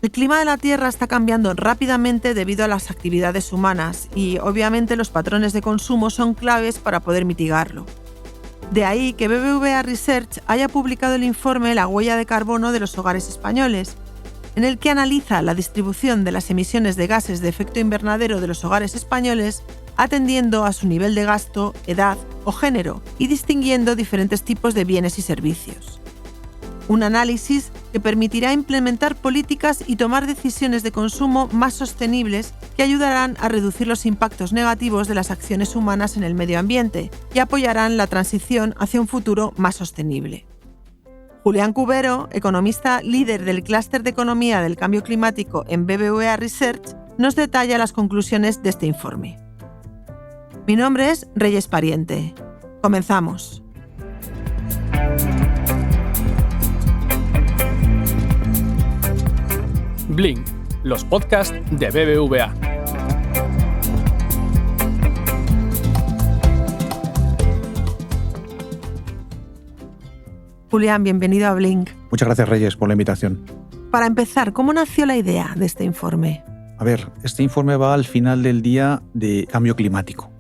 El clima de la Tierra está cambiando rápidamente debido a las actividades humanas y, obviamente, los patrones de consumo son claves para poder mitigarlo. De ahí que BBVA Research haya publicado el informe La huella de carbono de los hogares españoles, en el que analiza la distribución de las emisiones de gases de efecto invernadero de los hogares españoles, atendiendo a su nivel de gasto, edad o género y distinguiendo diferentes tipos de bienes y servicios. Un análisis que permitirá implementar políticas y tomar decisiones de consumo más sostenibles que ayudarán a reducir los impactos negativos de las acciones humanas en el medio ambiente y apoyarán la transición hacia un futuro más sostenible. Julián Cubero, economista líder del clúster de economía del cambio climático en BBVA Research, nos detalla las conclusiones de este informe. Mi nombre es Reyes Pariente. Comenzamos. Blink, los podcasts de BBVA. Julián, bienvenido a Blink. Muchas gracias, Reyes, por la invitación. Para empezar, ¿cómo nació la idea de este informe? A ver, este informe va al final del día de cambio climático.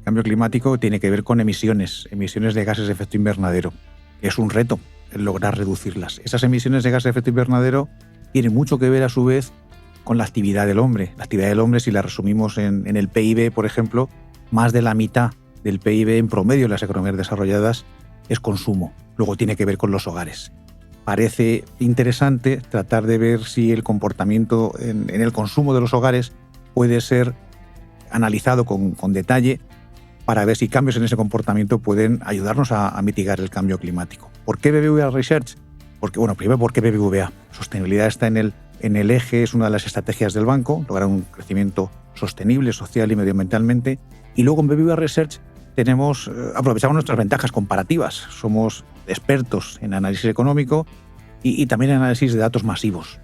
Cambio climático tiene que ver con emisiones de gases de efecto invernadero. Es un reto el lograr reducirlas. Esas emisiones de gases de efecto invernadero tienen mucho que ver, a su vez, con la actividad del hombre. La actividad del hombre, si la resumimos en el PIB, por ejemplo, más de la mitad del PIB en promedio en las economías desarrolladas es consumo. Luego tiene que ver con los hogares. Parece interesante tratar de ver si el comportamiento en el consumo de los hogares puede ser analizado con detalle para ver si cambios en ese comportamiento pueden ayudarnos a mitigar el cambio climático. ¿Por qué BBVA Research? Primero, ¿por qué BBVA? Sostenibilidad está en el eje, es una de las estrategias del banco, lograr un crecimiento sostenible, social y medioambientalmente. Y luego en BBVA Research aprovechamos nuestras ventajas comparativas. Somos expertos en análisis económico y también en análisis de datos masivos.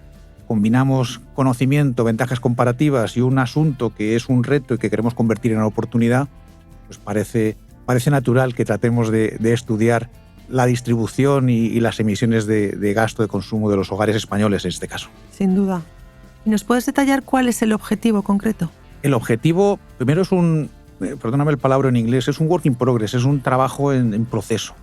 Combinamos conocimiento, ventajas comparativas y un asunto que es un reto y que queremos convertir en una oportunidad. Pues parece natural que tratemos de estudiar la distribución y las emisiones de gasto de consumo de los hogares españoles en este caso. Sin duda. ¿Y nos puedes detallar cuál es el objetivo concreto? El objetivo, primero, es perdóname el palabra en inglés, es un work in progress, es un trabajo en proceso.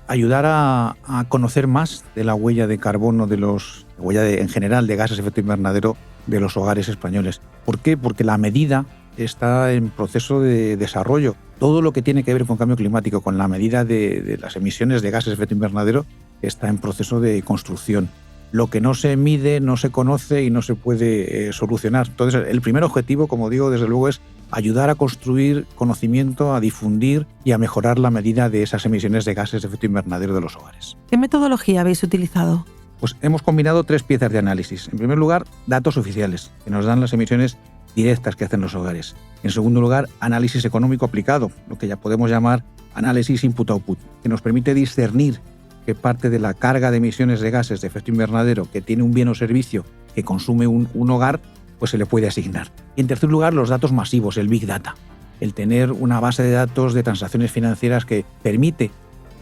Ayudar a conocer más de la huella de carbono, en general de gases de efecto invernadero de los hogares españoles. ¿Por qué? Porque la medida está en proceso de desarrollo. Todo lo que tiene que ver con cambio climático, con la medida de las emisiones de gases de efecto invernadero, está en proceso de construcción. Lo que no se mide, no se conoce y no se puede solucionar. Entonces, el primer objetivo, como digo, desde luego, es ayudar a construir conocimiento, a difundir y a mejorar la medida de esas emisiones de gases de efecto invernadero de los hogares. ¿Qué metodología habéis utilizado? Pues hemos combinado 3 piezas de análisis. En primer lugar, datos oficiales, que nos dan las emisiones directas que hacen los hogares. En segundo lugar, análisis económico aplicado, lo que ya podemos llamar análisis input-output, que nos permite discernir qué parte de la carga de emisiones de gases de efecto invernadero que tiene un bien o servicio que consume un hogar, pues se le puede asignar. Y en tercer lugar, los datos masivos, el Big Data, el tener una base de datos de transacciones financieras que permite,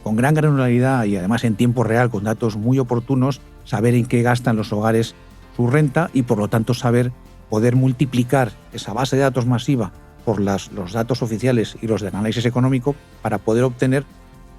con gran granularidad y además en tiempo real, con datos muy oportunos, saber en qué gastan los hogares su renta y, por lo tanto, poder multiplicar esa base de datos masiva por los datos oficiales y los de análisis económico para poder obtener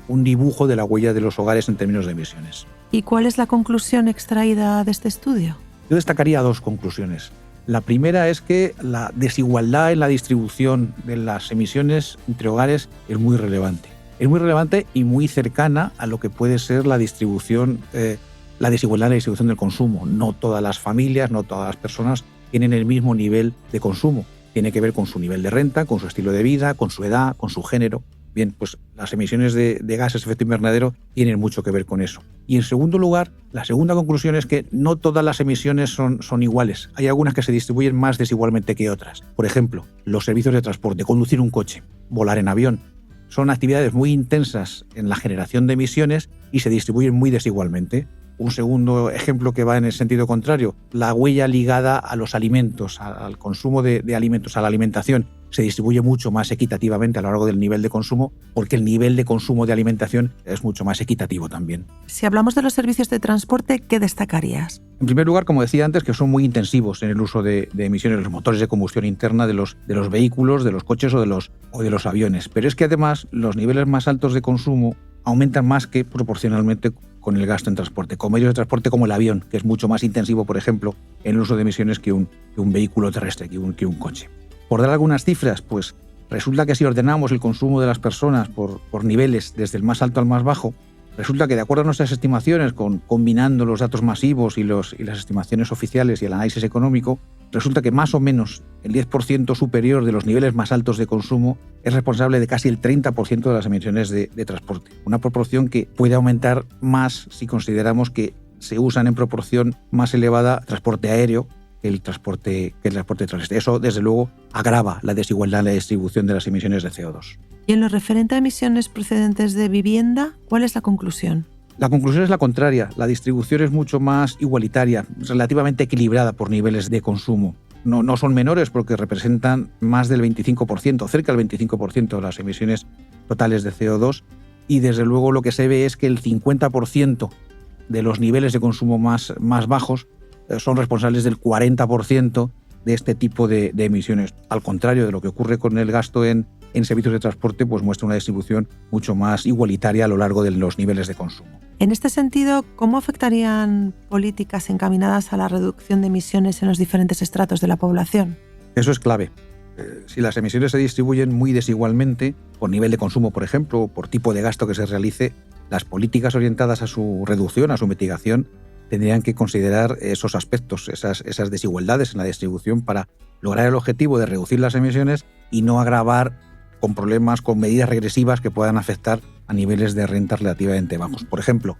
un dibujo de la huella de los hogares en términos de emisiones. ¿Y cuál es la conclusión extraída de este estudio? Yo destacaría 2 conclusiones. La primera es que la desigualdad en la distribución de las emisiones entre hogares es muy relevante. Es muy relevante y muy cercana a lo que puede ser la desigualdad en la distribución del consumo. No todas las familias, no todas las personas tienen el mismo nivel de consumo. Tiene que ver con su nivel de renta, con su estilo de vida, con su edad, con su género. Bien, pues las emisiones de gases de efecto invernadero tienen mucho que ver con eso. Y en segundo lugar, la segunda conclusión es que no todas las emisiones son iguales. Hay algunas que se distribuyen más desigualmente que otras. Por ejemplo, los servicios de transporte, conducir un coche, volar en avión. Son actividades muy intensas en la generación de emisiones y se distribuyen muy desigualmente. Un segundo ejemplo que va en el sentido contrario, la huella ligada a los alimentos, al consumo de alimentos, a la alimentación, se distribuye mucho más equitativamente a lo largo del nivel de consumo, porque el nivel de consumo de alimentación es mucho más equitativo también. Si hablamos de los servicios de transporte, ¿qué destacarías? En primer lugar, como decía antes, que son muy intensivos en el uso de emisiones de los motores de combustión interna de los vehículos, de los coches o de los aviones. Pero es que además los niveles más altos de consumo aumentan más que proporcionalmente con el gasto en transporte, con medios de transporte como el avión, que es mucho más intensivo, por ejemplo, en el uso de emisiones que un vehículo terrestre, que un coche. Por dar algunas cifras, pues resulta que si ordenamos el consumo de las personas por niveles desde el más alto al más bajo, resulta que de acuerdo a nuestras estimaciones, combinando los datos masivos y las estimaciones oficiales y el análisis económico, resulta que más o menos el 10% superior de los niveles más altos de consumo es responsable de casi el 30% de las emisiones de transporte. Una proporción que puede aumentar más si consideramos que se usan en proporción más elevada transporte aéreo que el transporte terrestre. Eso, desde luego, agrava la desigualdad en la distribución de las emisiones de CO2. Y en lo referente a emisiones procedentes de vivienda, ¿cuál es la conclusión? La conclusión es la contraria. La distribución es mucho más igualitaria, relativamente equilibrada por niveles de consumo. No son menores porque representan más del 25%, cerca del 25% de las emisiones totales de CO2, y desde luego lo que se ve es que el 50% de los niveles de consumo más bajos son responsables del 40% de este tipo de emisiones. Al contrario de lo que ocurre con el gasto en servicios de transporte, pues muestra una distribución mucho más igualitaria a lo largo de los niveles de consumo. En este sentido, ¿cómo afectarían políticas encaminadas a la reducción de emisiones en los diferentes estratos de la población? Eso es clave. Si las emisiones se distribuyen muy desigualmente, por nivel de consumo, por ejemplo, o por tipo de gasto que se realice, las políticas orientadas a su reducción, a su mitigación, tendrían que considerar esos aspectos, esas desigualdades en la distribución para lograr el objetivo de reducir las emisiones y no agravar con problemas, con medidas regresivas que puedan afectar a niveles de renta relativamente bajos. Por ejemplo,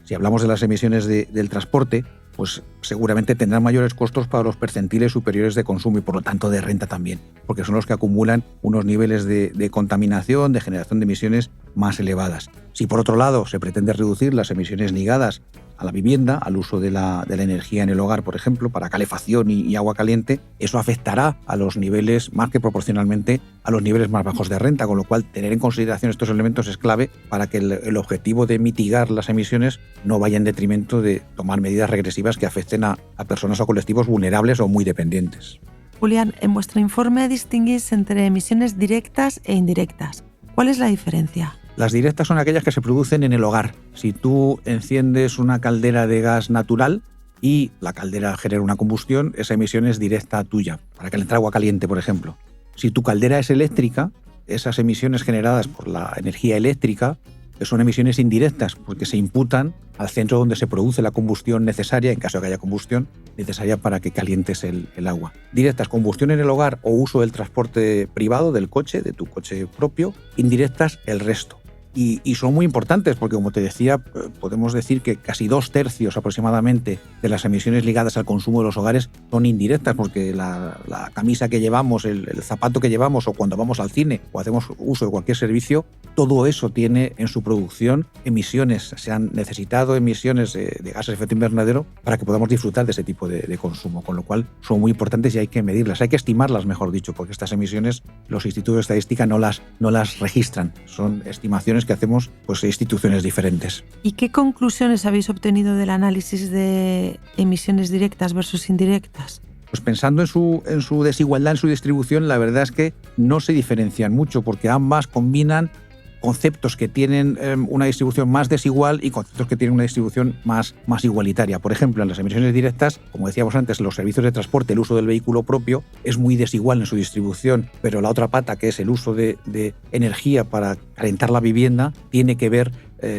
si hablamos de las emisiones del transporte, pues seguramente tendrán mayores costos para los percentiles superiores de consumo y por lo tanto de renta también, porque son los que acumulan unos niveles de contaminación, de generación de emisiones más elevadas. Si por otro lado se pretende reducir las emisiones ligadas a la vivienda, al uso de la energía en el hogar, por ejemplo, para calefacción y agua caliente, eso afectará a los niveles más que proporcionalmente a los niveles más bajos de renta, con lo cual tener en consideración estos elementos es clave para que el objetivo de mitigar las emisiones no vaya en detrimento de tomar medidas regresivas que afecten a personas o colectivos vulnerables o muy dependientes. Julián, en vuestro informe distinguís entre emisiones directas e indirectas. ¿Cuál es la diferencia? Las directas son aquellas que se producen en el hogar. Si tú enciendes una caldera de gas natural y la caldera genera una combustión, esa emisión es directa tuya, para calentar agua caliente, por ejemplo. Si tu caldera es eléctrica, esas emisiones generadas por la energía eléctrica son emisiones indirectas, porque se imputan al centro donde se produce la combustión necesaria, en caso de que haya combustión, necesaria para que calientes el agua. Directas, combustión en el hogar o uso del transporte privado, del coche, de tu coche propio. Indirectas, el resto. Y son muy importantes porque, como te decía, podemos decir que casi 2/3 aproximadamente de las emisiones ligadas al consumo de los hogares son indirectas, porque la camisa que llevamos, el zapato que llevamos o cuando vamos al cine o hacemos uso de cualquier servicio, todo eso tiene en su producción emisiones. Se han necesitado emisiones de gases de efecto invernadero para que podamos disfrutar de ese tipo de consumo, con lo cual son muy importantes y hay que medirlas, hay que estimarlas, mejor dicho, porque estas emisiones los institutos de estadística no las registran, son estimaciones que hacemos pues instituciones diferentes. ¿Y qué conclusiones habéis obtenido del análisis de emisiones directas versus indirectas? Pues pensando en su desigualdad, en su distribución, la verdad es que no se diferencian mucho porque ambas combinan conceptos que tienen una distribución más desigual y conceptos que tienen una distribución más igualitaria. Por ejemplo, en las emisiones directas, como decíamos antes, los servicios de transporte, el uso del vehículo propio es muy desigual en su distribución, pero la otra pata, que es el uso de energía para calentar la vivienda, tiene que ver,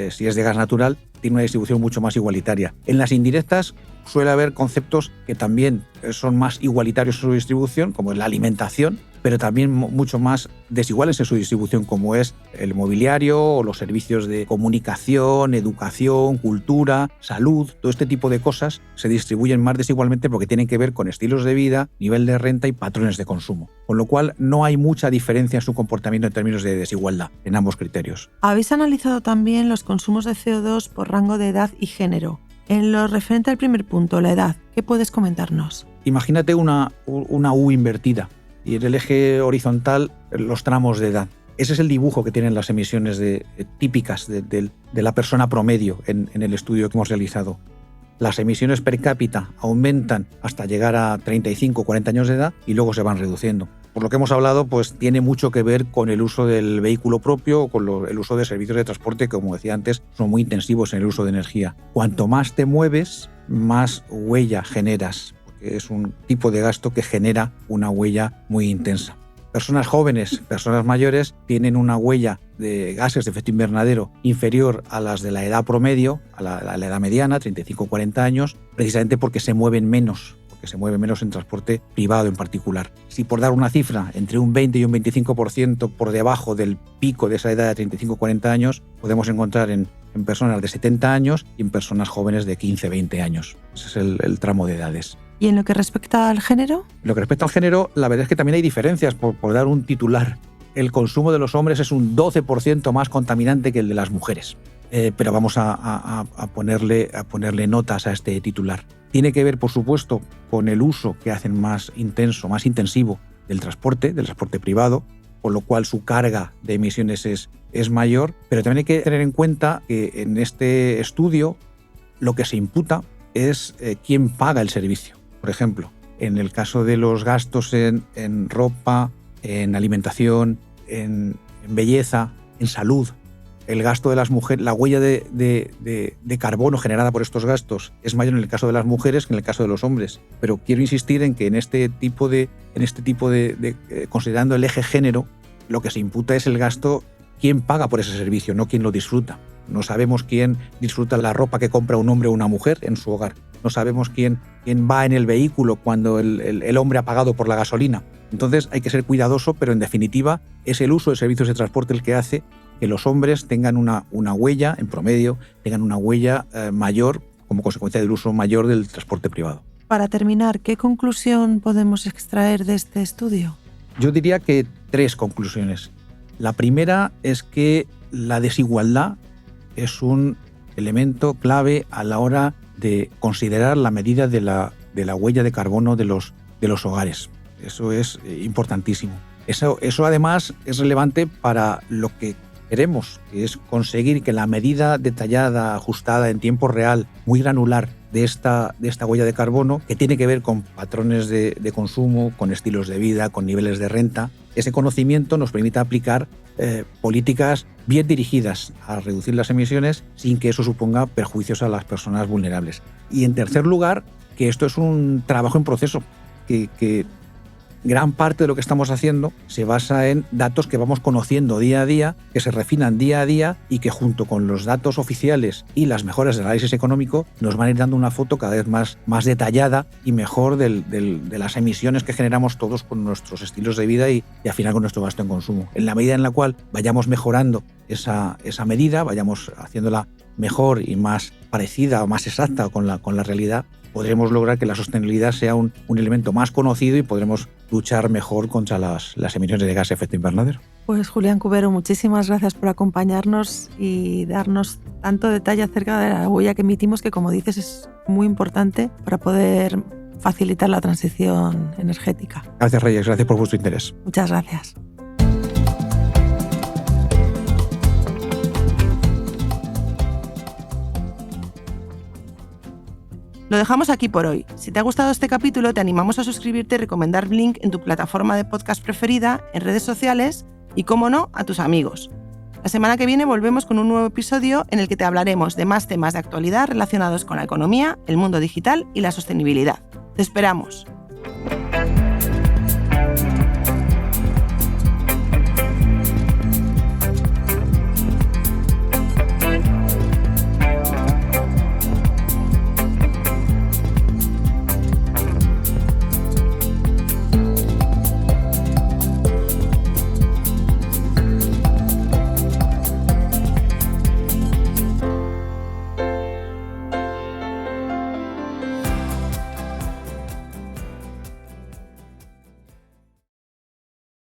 si es de gas natural, tiene una distribución mucho más igualitaria. En las indirectas suele haber conceptos que también son más igualitarios en su distribución, como es la alimentación, pero también mucho más desiguales en su distribución, como es el mobiliario o los servicios de comunicación, educación, cultura, salud. Todo este tipo de cosas se distribuyen más desigualmente porque tienen que ver con estilos de vida, nivel de renta y patrones de consumo. Con lo cual no hay mucha diferencia en su comportamiento en términos de desigualdad en ambos criterios. Habéis analizado también los consumos de CO2 por rango de edad y género. En lo referente al primer punto, la edad, ¿qué puedes comentarnos? Imagínate una U invertida y en el eje horizontal los tramos de edad. Ese es el dibujo que tienen las emisiones típicas de la persona promedio en el estudio que hemos realizado. las emisiones per cápita aumentan hasta llegar a 35 o 40 años de edad y luego se van reduciendo. Por lo que hemos hablado, pues tiene mucho que ver con el uso del vehículo propio o con el uso de servicios de transporte que, como decía antes, son muy intensivos en el uso de energía. Cuanto más te mueves, más huella generas, porque es un tipo de gasto que genera una huella muy intensa. Personas jóvenes, personas mayores, tienen una huella de gases de efecto invernadero inferior a las de la edad promedio, a la edad mediana, 35 o 40 años, precisamente porque se mueven menos en transporte privado en particular. Si por dar una cifra, entre un 20 y un 25% por debajo del pico de esa edad de 35 o 40 años, podemos encontrar en personas de 70 años y en personas jóvenes de 15 o 20 años. Ese es el tramo de edades. ¿Y en lo que respecta al género? En lo que respecta al género, la verdad es que también hay diferencias, por dar un titular. El consumo de los hombres es un 12% más contaminante que el de las mujeres. Pero vamos a ponerle notas a este titular. Tiene que ver, por supuesto, con el uso que hacen más intenso, más intensivo del transporte privado, con lo cual su carga de emisiones es mayor, pero también hay que tener en cuenta que en este estudio lo que se imputa es quién paga el servicio. Por ejemplo, en el caso de los gastos en ropa, en alimentación, en belleza, en salud, el gasto de las mujeres, la huella de carbono generada por estos gastos es mayor en el caso de las mujeres que en el caso de los hombres. Pero quiero insistir en que en este tipo de considerando el eje género, lo que se imputa es el gasto, quién paga por ese servicio, no quién lo disfruta. No sabemos quién disfruta la ropa que compra un hombre o una mujer en su hogar. No sabemos quién va en el vehículo cuando el hombre ha pagado por la gasolina. Entonces hay que ser cuidadoso, pero en definitiva es el uso de servicios de transporte el que hace que los hombres tengan una huella, en promedio, tengan una huella mayor como consecuencia del uso mayor del transporte privado. Para terminar, ¿qué conclusión podemos extraer de este estudio? Yo diría que 3 conclusiones. La primera es que la desigualdad es un elemento clave a la hora de considerar la medida de la huella de carbono de los hogares. Eso es importantísimo. Eso además es relevante para lo que queremos, que es conseguir que la medida detallada, ajustada en tiempo real, muy granular de esta huella de carbono, que tiene que ver con patrones de consumo, con estilos de vida, con niveles de renta, ese conocimiento nos permite aplicar políticas bien dirigidas a reducir las emisiones sin que eso suponga perjuicios a las personas vulnerables. Y en tercer lugar, que esto es un trabajo en proceso, que gran parte de lo que estamos haciendo se basa en datos que vamos conociendo día a día, que se refinan día a día y que junto con los datos oficiales y las mejoras del análisis económico nos van a ir dando una foto cada vez más detallada y mejor de las emisiones que generamos todos con nuestros estilos de vida y al final con nuestro gasto en consumo. En la medida en la cual vayamos mejorando esa medida, vayamos haciéndola mejor y más parecida o más exacta con la realidad, podremos lograr que la sostenibilidad sea un elemento más conocido y podremos luchar mejor contra las emisiones de gases de efecto invernadero. Pues Julián Cubero, muchísimas gracias por acompañarnos y darnos tanto detalle acerca de la huella que emitimos, que como dices es muy importante para poder facilitar la transición energética. Gracias, Reyes, gracias por vuestro interés. Muchas gracias. Lo dejamos aquí por hoy. Si te ha gustado este capítulo, te animamos a suscribirte y recomendar Blink en tu plataforma de podcast preferida, en redes sociales y, cómo no, a tus amigos. La semana que viene volvemos con un nuevo episodio en el que te hablaremos de más temas de actualidad relacionados con la economía, el mundo digital y la sostenibilidad. ¡Te esperamos!